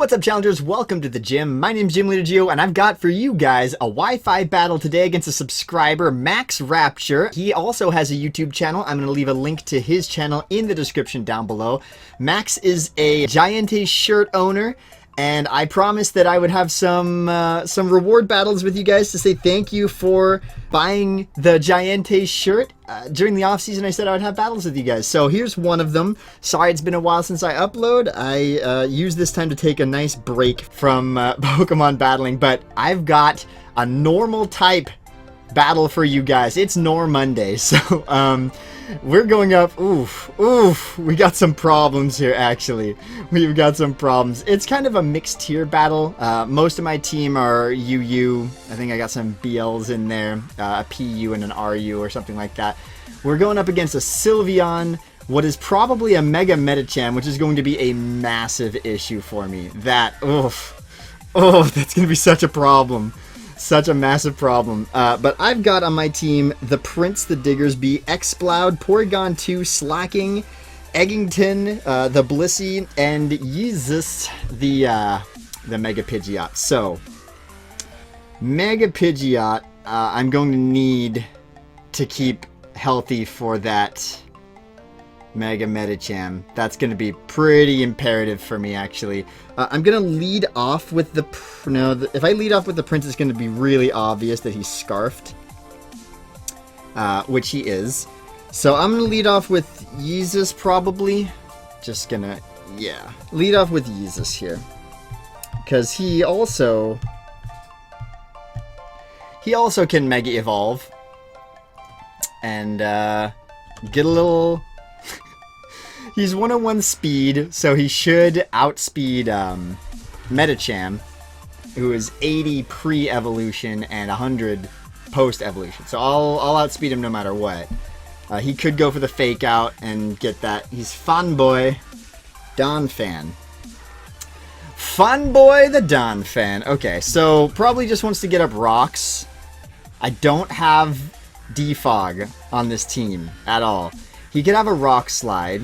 What's up, challengers? Welcome to the gym. My name's Gym Leader Geo, and I've got for you guys a Wi-Fi battle today against a subscriber, Max Rapture. He also has a YouTube channel. I'm going to leave a link to his channel in the description down below. Max is a GiEnteis shirt owner, and I promised that I would have some reward battles with you guys to say thank you for buying the GiEnteis shirt. During the off season, I said I would have battles with you guys. So here's one of them. Sorry, it's been a while since I upload. I used this time to take a nice break from Pokemon battling, but I've got a normal type battle for you guys. It's Nor Monday, so we're going up. Oof, we got some problems here, actually. We've got some problems. It's kind of a mixed tier battle. Most of my team are UU. I think I got some BLs in there, a PU and an RU or something like that. We're going up against a Sylveon, what is probably a Mega Medicham, which is going to be a massive issue for me. That's going to be such a problem. Such a massive problem. But I've got on my team the Prince, the Diggersby, Exploud, Porygon 2, Slacking, Eggington, the Blissey, and Yeezus, the Mega Pidgeot. So, Mega Pidgeot, I'm going to need to keep healthy for that Mega Medicham. That's going to be pretty imperative for me, actually. I'm going to lead off with the... No, if I lead off with the Prince, it's going to be really obvious that he's Scarfed. Which he is. So I'm going to lead off with Yeezus, probably. Just going to... Yeah. Lead off with Yeezus here. Because he also can Mega Evolve. And, get a little... He's 101 speed, so he should outspeed Medicham, who is 80 pre-evolution and 100 post-evolution. So I'll outspeed him no matter what. He could go for the fake out and get that. He's Fanboy Donphan. Fanboy the Donphan. Okay, so probably just wants to get up rocks. I don't have Defog on this team at all. He could have a Rock Slide.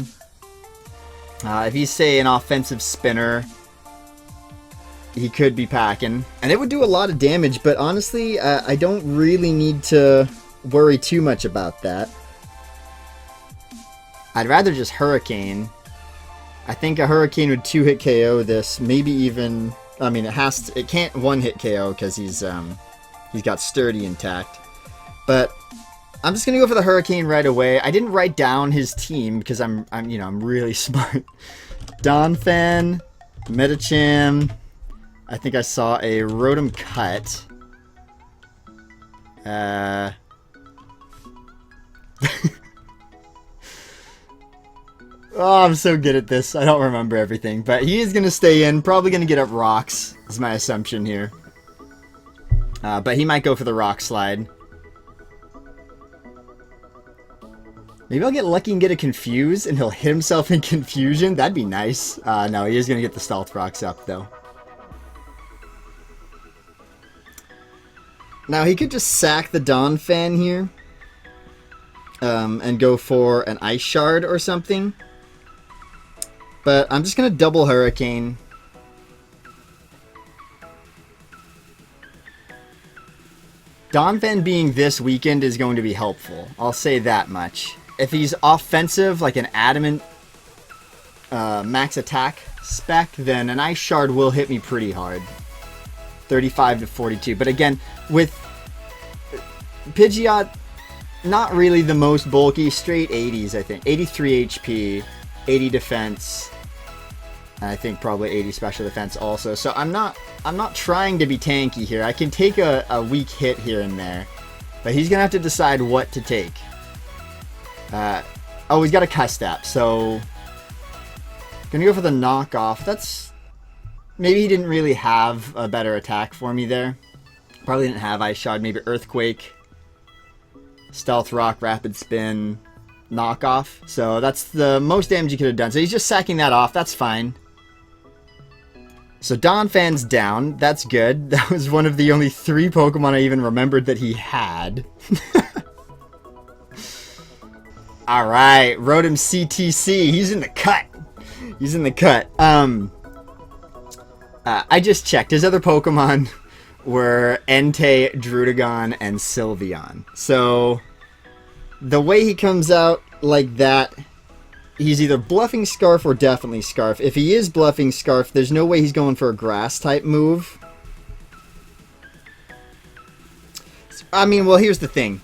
If he's, say, an offensive spinner, he could be packing. And it would do a lot of damage, but honestly, I don't really need to worry too much about that. I'd rather just Hurricane. I think a Hurricane would 2-hit KO this, maybe even... I mean, it can't 1-hit KO because he's got Sturdy intact. But I'm just gonna go for the Hurricane right away. I didn't write down his team because I'm really smart. Donphan, Medicham. I think I saw a Rotom Cut. Oh, I'm so good at this. I don't remember everything, but he is gonna stay in. Probably gonna get up rocks. Is my assumption here. But he might go for the Rock Slide. Maybe I'll get lucky and get a Confuse, and he'll hit himself in Confusion. That'd be nice. No, he is going to get the Stealth Rocks up, though. Now, he could just sack the Donphan here. And go for an Ice Shard or something. But I'm just going to double Hurricane. Donphan being this weakened is going to be helpful. I'll say that much. If he's offensive, like an Adamant max attack spec, then an Ice Shard will hit me pretty hard. 35 to 42. But again, with Pidgeot, not really the most bulky. Straight 80s, I think. 83 HP, 80 defense, and I think probably 80 special defense also. So I'm not trying to be tanky here. I can take a weak hit here and there, but he's gonna have to decide what to take. Oh, he's got a Custap, so gonna go for the knockoff. That's... Maybe he didn't really have a better attack for me there. Probably didn't have Ice Shard. Maybe Earthquake, Stealth Rock, Rapid Spin, knockoff. So that's the most damage he could have done. So he's just sacking that off. That's fine. So Donphan's down. That's good. That was one of the only 3 Pokemon I even remembered that he had. Alright, Rotom CTC. He's in the cut. He's in the cut. I just checked. His other Pokemon were Entei, Druddigon, and Sylveon. So, the way he comes out like that, he's either bluffing Scarf or definitely Scarf. If he is bluffing Scarf, there's no way he's going for a Grass-type move. I mean, well, here's the thing.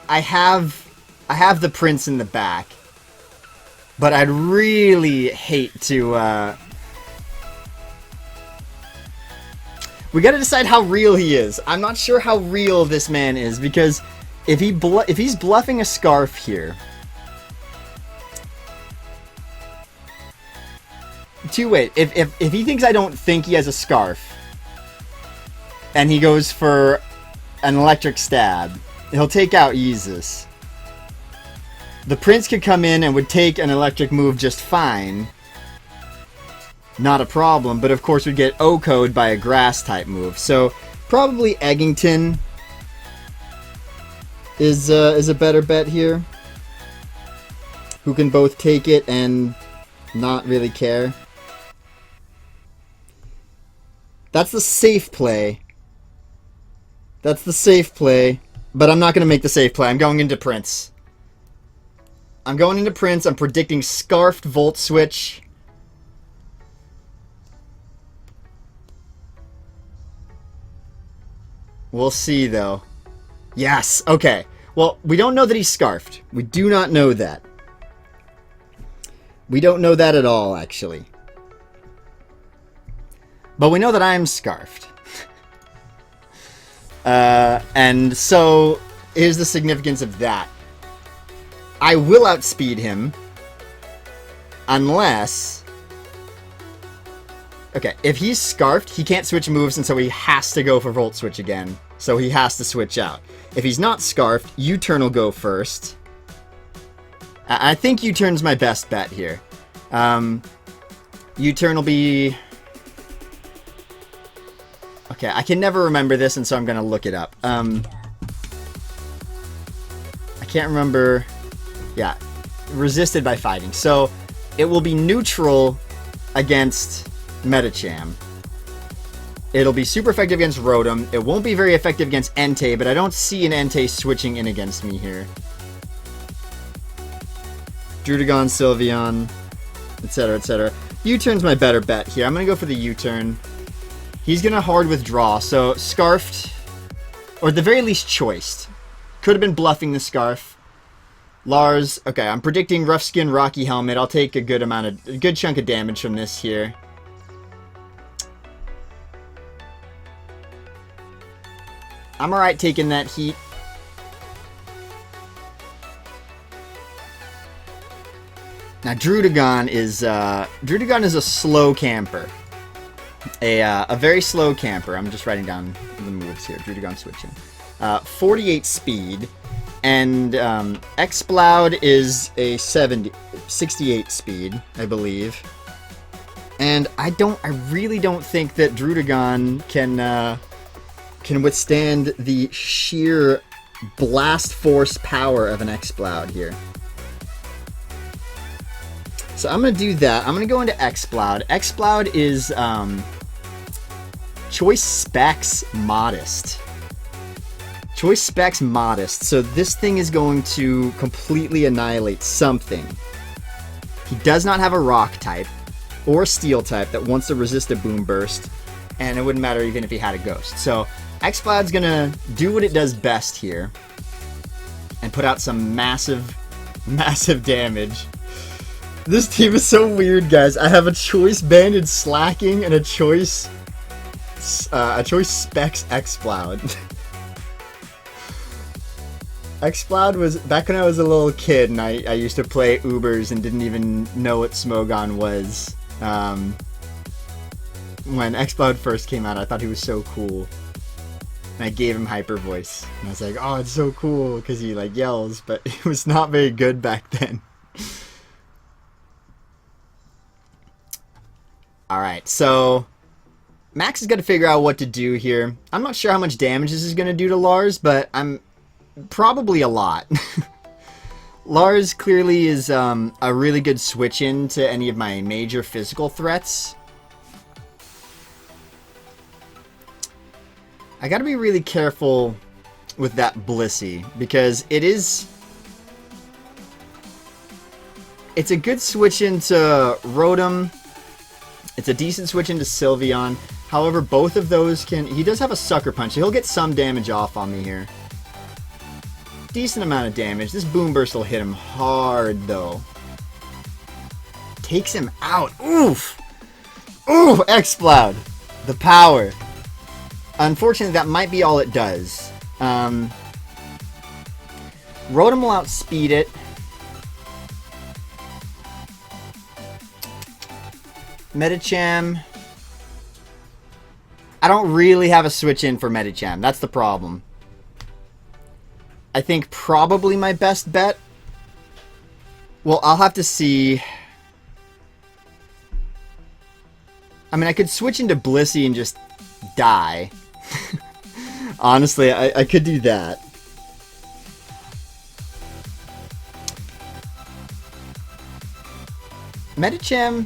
I have the Prince in the back, but I'd really hate to. We gotta decide how real he is. I'm not sure how real this man is, because if he's bluffing a Scarf here, wait. If he thinks I don't think he has a Scarf, and he goes for an Electric Stab, he'll take out Yeezus. The Prince could come in and would take an electric move just fine. Not a problem, but of course we'd get O-code by a Grass-type move. So, probably Eggington is a better bet here. Who can both take it and not really care. That's the safe play. That's the safe play. But I'm not going to make the safe play. I'm going into Prince. I'm going into Prince. I'm predicting Scarfed Volt Switch. We'll see, though. Yes! Okay. Well, we don't know that he's Scarfed. We do not know that. We don't know that at all, actually. But we know that I'm Scarfed. And so, here's the significance of that. I will outspeed him, unless... Okay, if he's Scarfed, he can't switch moves, and so he has to go for Volt Switch again. So he has to switch out. If he's not Scarfed, U-turn will go first. I think U-turn's my best bet here. U-turn will be... Okay, I can never remember this, and so I'm going to look it up. I can't remember... Yeah, resisted by fighting. So, it will be neutral against Medicham. It'll be super effective against Rotom. It won't be very effective against Entei, but I don't see an Entei switching in against me here. Druddigon, Sylveon, etc., etc. U-turn's my better bet here. I'm going to go for the U-turn. He's going to hard withdraw, so Scarfed, or at the very least Choiced. Could have been bluffing the Scarf. Lars, okay, I'm predicting Rough Skin, Rocky Helmet. I'll take a good chunk of damage from this here. I'm alright taking that heat. Now Druddigon is a slow camper. A very slow camper. I'm just writing down the moves here. Druddigon switching. 48 speed. And Exploud is a 68 speed, I believe. And I really don't think that Druddigon can withstand the sheer blast force power of an Exploud here. So I'm going to do that. I'm going to go into Exploud. Exploud is Choice Specs Modest. Choice Specs Modest. So this thing is going to completely annihilate something. He does not have a Rock type or a Steel type that wants to resist a Boom Burst. And it wouldn't matter even if he had a Ghost. So Exploud's going to do what it does best here. And put out some massive, massive damage. This team is so weird, guys. I have a Choice Banded Slacking and a Choice Specs Exploud. Exploud was, back when I was a little kid and I used to play Ubers and didn't even know what Smogon was. When Exploud first came out, I thought he was so cool. And I gave him Hyper Voice. And I was like, oh, it's so cool, because he, like, yells, but it was not very good back then. Alright, so Max has got to figure out what to do here. I'm not sure how much damage this is going to do to Lars, but I'm probably a lot. Lars clearly is a really good switch in to any of my major physical threats. I gotta be really careful with that Blissey, because it's a good switch into Rotom. It's a decent switch into Sylveon. However, both of those he does have a Sucker Punch, so he'll get some damage off on me here. Decent amount of damage. This Boom Burst will hit him hard, though. Takes him out. Oof! Ooh, Exploud. The power. Unfortunately, that might be all it does. Rotom will outspeed it. Medicham. I don't really have a switch in for Medicham. That's the problem. I think probably my best bet. Well, I'll have to see. I mean, I could switch into Blissey and just die. Honestly, I could do that. Medicham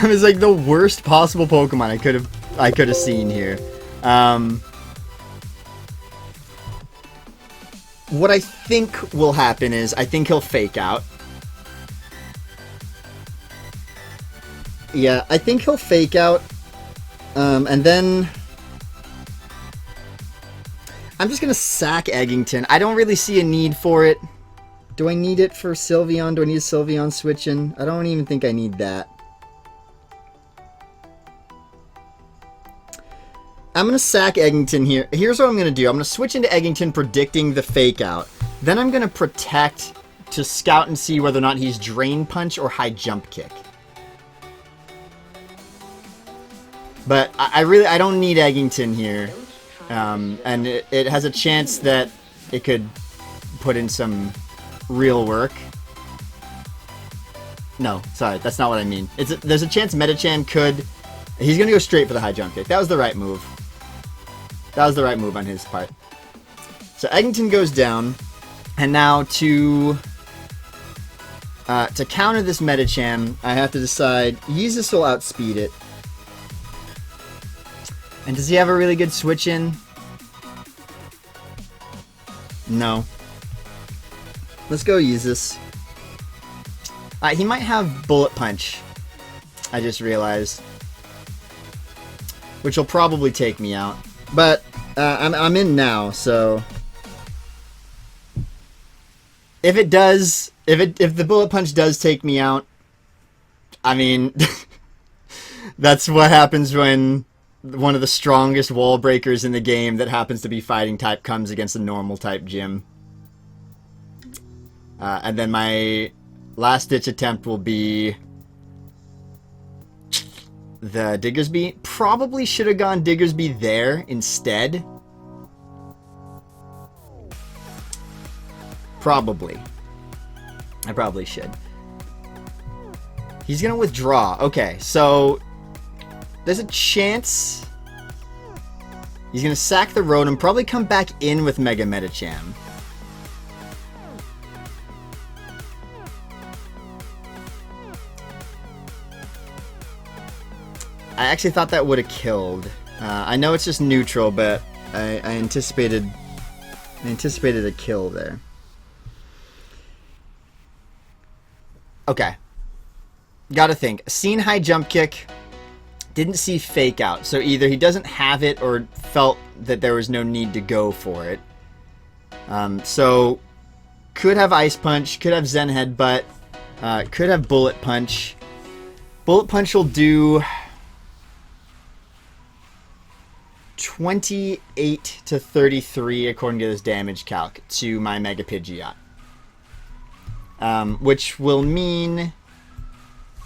is like the worst possible Pokemon I could have seen here. What I think will happen is I think he'll Fake Out. Yeah, I think he'll Fake Out. And then I'm just gonna sack Eggington. I don't really see a need for it. Do I need it for Sylveon? Do I need a Sylveon switch in? I don't even think I need that. I'm going to sack Eggington here. Here's what I'm going to do. I'm going to switch into Eggington, predicting the Fake Out. Then I'm going to Protect to scout and see whether or not he's Drain Punch or High Jump Kick. But I don't need Eggington here. And it has a chance that it could put in some real work. No, sorry, that's not what I mean. There's a chance Medicham could... He's going to go straight for the High Jump Kick. That was the right move. That was the right move on his part. So Eggington goes down. And now to counter this Medicham, I have to decide... Yeezus will outspeed it. And does he have a really good switch in? No. Let's go Yeezus. He might have Bullet Punch. I just realized. Which will probably take me out. But I'm in now, so if it does, if the Bullet Punch does take me out, I mean, that's what happens when one of the strongest wall breakers in the game that happens to be fighting type comes against a normal type gym. And then my last ditch attempt will be the Diggersby. Probably should have gone Diggersby there instead. Probably. I probably should. He's gonna withdraw. Okay, so there's a chance he's gonna sack the Rotom, probably come back in with Mega Medicham. I actually thought that would have killed. I know it's just neutral, but I anticipated a kill there. Okay. Gotta think. Seen High Jump Kick. Didn't see Fake Out. So either he doesn't have it or felt that there was no need to go for it. So could have Ice Punch, could have Zen Headbutt, could have Bullet Punch. Bullet Punch will do 28 to 33 according to this damage calc to my Mega Pidgeot. Which will mean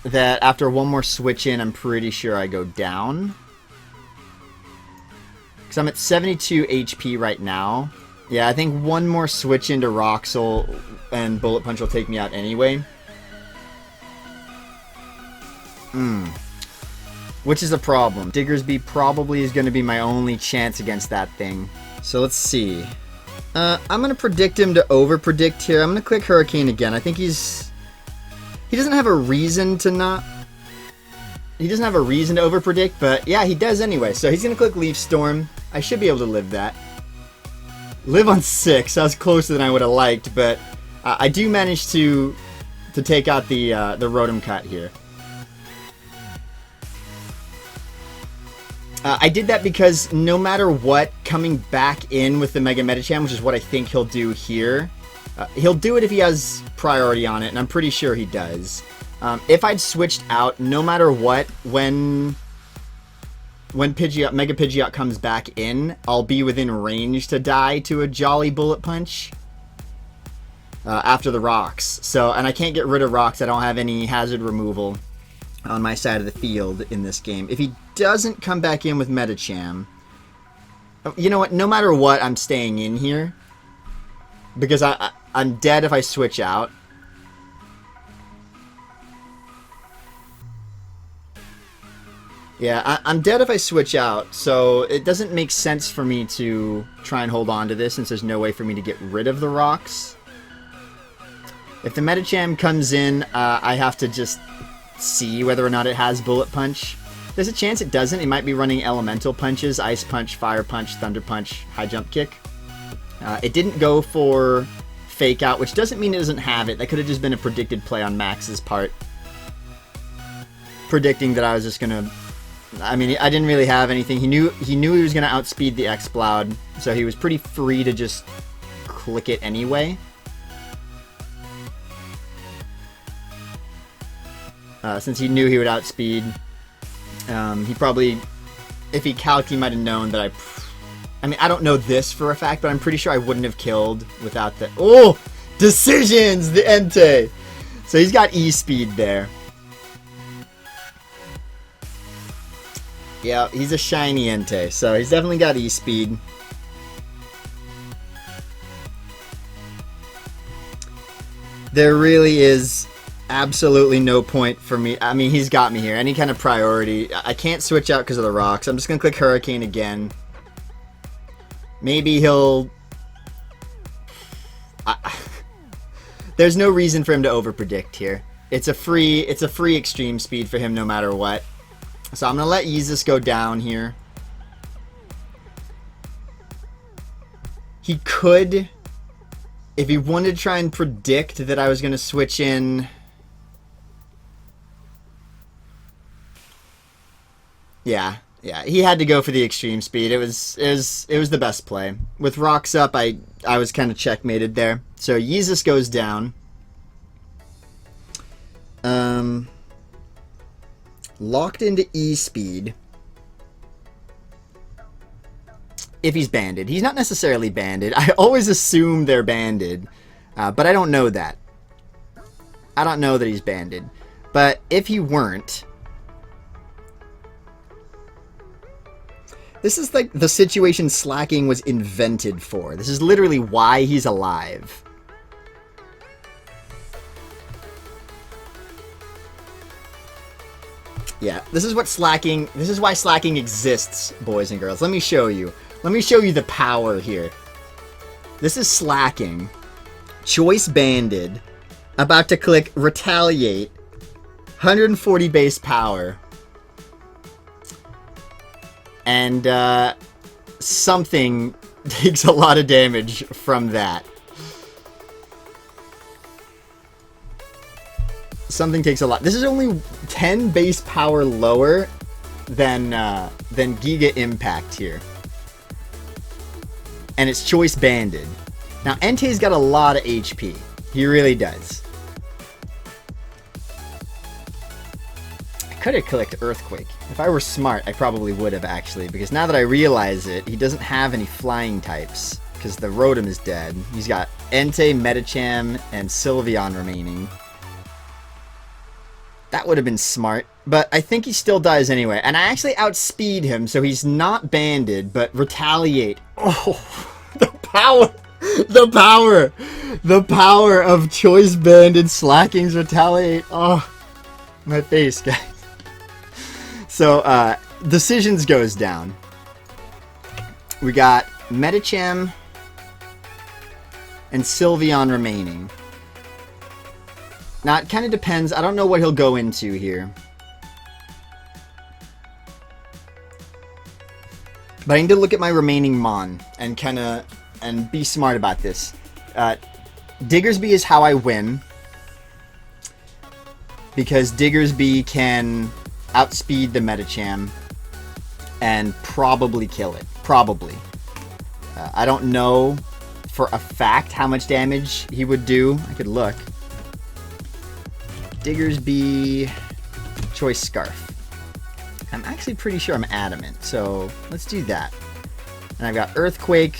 that after one more switch in, I'm pretty sure I go down. Because I'm at 72 HP right now. Yeah, I think one more switch into Roxel and Bullet Punch will take me out anyway. Which is a problem. Diggersby probably is going to be my only chance against that thing. So let's see. I'm going to predict him to over-predict here. I'm going to click Hurricane again. I think he doesn't have a reason to not... He doesn't have a reason to over-predict, but yeah, he does anyway. So he's going to click Leaf Storm. I should be able to live that. Live on 6. That was closer than I would have liked, but I do manage to take out the Rotom Cut here. I did that because no matter what, coming back in with the Mega Medicham, which is what I think he'll do here, he'll do it if he has priority on it, and I'm pretty sure he does. If I'd switched out, no matter what, when Pidgeot, Mega Pidgeot comes back in, I'll be within range to die to a Jolly Bullet Punch after the rocks. So, and I can't get rid of rocks. I don't have any hazard removal on my side of the field in this game. If he doesn't come back in with Medicham, you know what? No matter what, I'm staying in here because I'm dead if I switch out. Yeah, I'm dead if I switch out, so it doesn't make sense for me to try and hold on to this since there's no way for me to get rid of the rocks. If the Medicham comes in, I have to just see whether or not it has Bullet Punch. There's a chance it doesn't. It might be running Elemental Punches, Ice Punch, Fire Punch, Thunder Punch, High Jump Kick. It didn't go for Fake Out, which doesn't mean it doesn't have it. That could have just been a predicted play on Max's part. Predicting that I was just going to... I mean, I didn't really have anything. He knew he was going to outspeed the Exploud, so he was pretty free to just click it anyway. Since he knew he would outspeed, he probably, if he calced, he might have known that I mean, I don't know this for a fact, but I'm pretty sure I wouldn't have killed without the... Oh! Decisions! The Entei! So he's got E-Speed there. Yeah, he's a shiny Entei, so he's definitely got E-Speed. There really is absolutely no point for me. I mean, he's got me here. Any kind of priority. I can't switch out because of the rocks. I'm just going to click Hurricane again. Maybe he'll... There's no reason for him to overpredict here. It's a free extreme speed for him no matter what. So I'm going to let Yeezus go down here. He could, if he wanted to try and predict that I was going to switch in... Yeah, he had to go for the extreme speed. It was the best play. With rocks up, I was kind of checkmated there. So Yeezus goes down. Locked into E-Speed. If he's banded. He's not necessarily banded. I always assume they're banded. But I don't know that. I don't know that he's banded. But if he weren't... This is like the situation Slacking was invented for. This is literally why he's alive. Yeah, this is why Slacking exists, boys and girls. Let me show you. Let me show you the power here. This is Slacking. Choice banded. About to click Retaliate. 140 base power. And something takes a lot of damage from that. Something takes a lot. This is only 10 base power lower than Giga Impact here. And it's choice banded. Now, Entei's got a lot of HP. He really does. I could have clicked Earthquake. If I were smart, I probably would have, actually. Because now that I realize it, he doesn't have any flying types. Because the Rotom is dead. He's got Entei, Medicham, and Sylveon remaining. That would have been smart. But I think he still dies anyway. And I actually outspeed him, so he's not banded, but Retaliate. Oh, the power! The power! The power of choice banded Slacking's Retaliate. Oh, my face, guys. So, Decisions goes down. We got Medicham. and Sylveon remaining. Now, it kind of depends. I don't know what he'll go into here. But I need to look at my remaining Mon and kind of and be smart about this. Diggersby is how I win, because Diggersby can outspeed the Medicham and probably kill it. Probably. I don't know for a fact how much damage he would do. I could look. Diggersby, Choice Scarf. I'm actually pretty sure I'm adamant, so let's do that. And I've got Earthquake,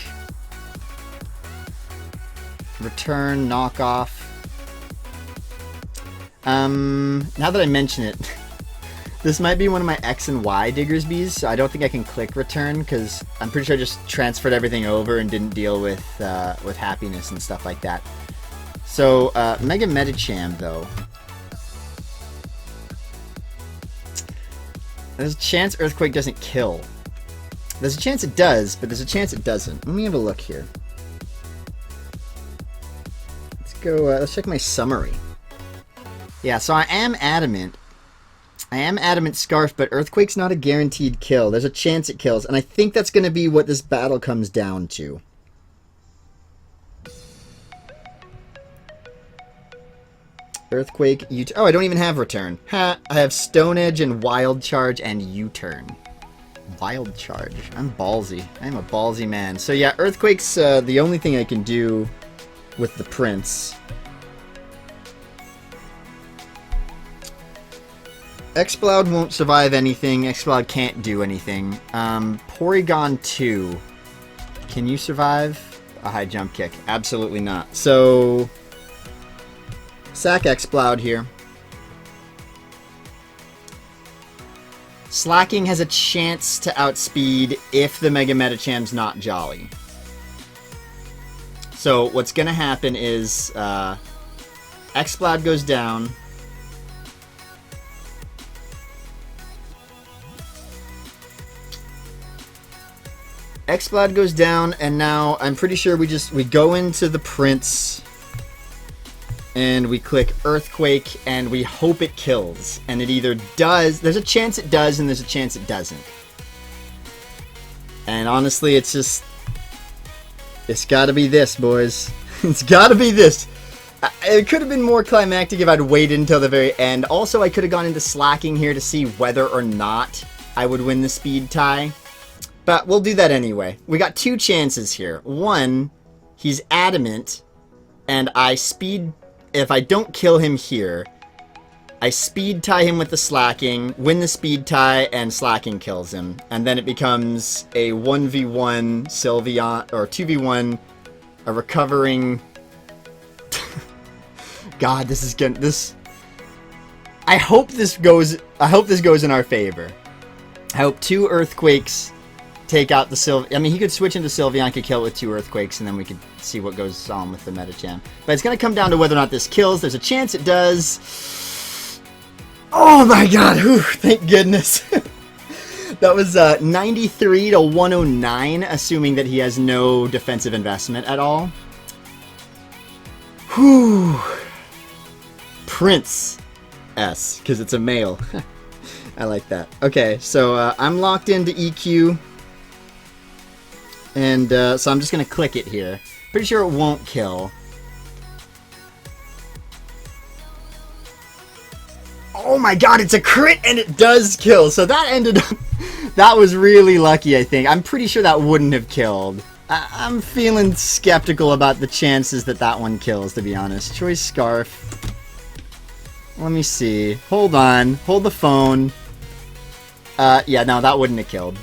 Return, Knockoff. Now that I mention it, this might be one of my X and Y Diggersbys, so I don't think I can click Return, because I'm pretty sure I just transferred everything over and didn't deal with happiness and stuff like that. So, Mega Medicham, though. There's a chance Earthquake doesn't kill. There's a chance it does, but there's a chance it doesn't. Let me have a look here. Let's go, let's check my summary. Yeah, so I am adamant. I am adamant Scarf, but Earthquake's not a guaranteed kill. There's a chance it kills, and I think that's going to be what this battle comes down to. Earthquake, U-turn. Oh, I don't even have Return. Ha! I have Stone Edge and Wild Charge and U-turn. Wild Charge. I'm ballsy. I'm a ballsy man. So yeah, Earthquake's the only thing I can do with the Prince. Exploud won't survive anything. Exploud can't do anything. Porygon 2. Can you survive a high jump kick? Absolutely not. So sack Exploud here. Slacking has a chance to outspeed if the Mega Medicham's not jolly. So what's going to happen is Exploud goes down. Exploud goes down, and now I'm pretty sure we go into the Prince, and we click Earthquake, and we hope it kills. And it either does, there's a chance it does, and there's a chance it doesn't. And honestly, it's gotta be this, boys. It's gotta be this. It could have been more climactic if I'd waited until the very end. Also, I could have gone into Slacking here to see whether or not I would win the speed tie. But we'll do that anyway. We got two chances here. One, he's adamant, and if I don't kill him here, I speed tie him with the Slacking, win the speed tie, and Slacking kills him. And then it becomes a 1v1 Sylveon, or 2v1, a recovering... God, this is getting... I hope this goes in our favor. I hope 2 Earthquakes take out the Sylveon. I mean, he could switch into Sylveon, could kill it with 2 Earthquakes, and then we could see what goes on with the Medicham. But it's going to come down to whether or not this kills. There's a chance it does. Oh my god, whew, thank goodness. That was 93 to 109, assuming that he has no defensive investment at all. Whew. Prince S, because it's a male. I like that. Okay, so I'm locked into EQ. And so I'm just going to click it here. Pretty sure it won't kill. Oh my god, it's a crit and it does kill. So that ended up... That was really lucky, I think. I'm pretty sure that wouldn't have killed. I'm feeling skeptical about the chances that that one kills, to be honest. Choice Scarf. Let me see. Hold on. Hold the phone. Yeah, no, that wouldn't have killed.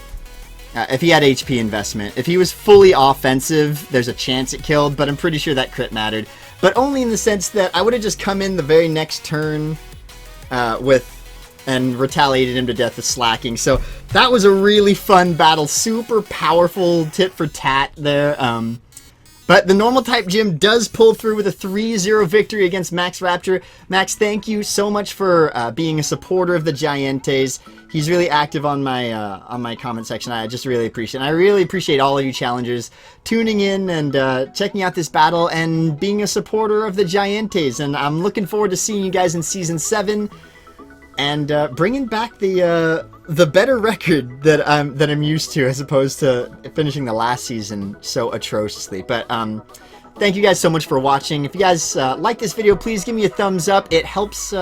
If he had HP investment. If he was fully offensive, there's a chance it killed, but I'm pretty sure that crit mattered. But only in the sense that I would have just come in the very next turn and retaliated him to death with Slacking. So that was a really fun battle. Super powerful tit for tat there. But the normal type gym does pull through with a 3-0 victory against Max Rapture. Max, thank you so much for being a supporter of the GiEnteis. He's really active on my comment section. I just really appreciate it. And I really appreciate all of you challengers tuning in and checking out this battle and being a supporter of the GiEnteis. And I'm looking forward to seeing you guys in Season 7 and bringing back the better record that I'm used to, as opposed to finishing the last season so atrociously. But thank you guys so much for watching. If you guys like this video, please give me a thumbs up. It helps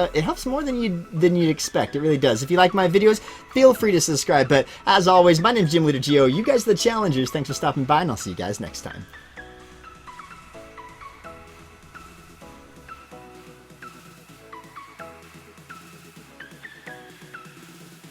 more than you'd expect. It really does. If you like my videos, feel free to subscribe. But as always, my name's GiEnteis. You guys are the challengers. Thanks for stopping by, and I'll see you guys next time.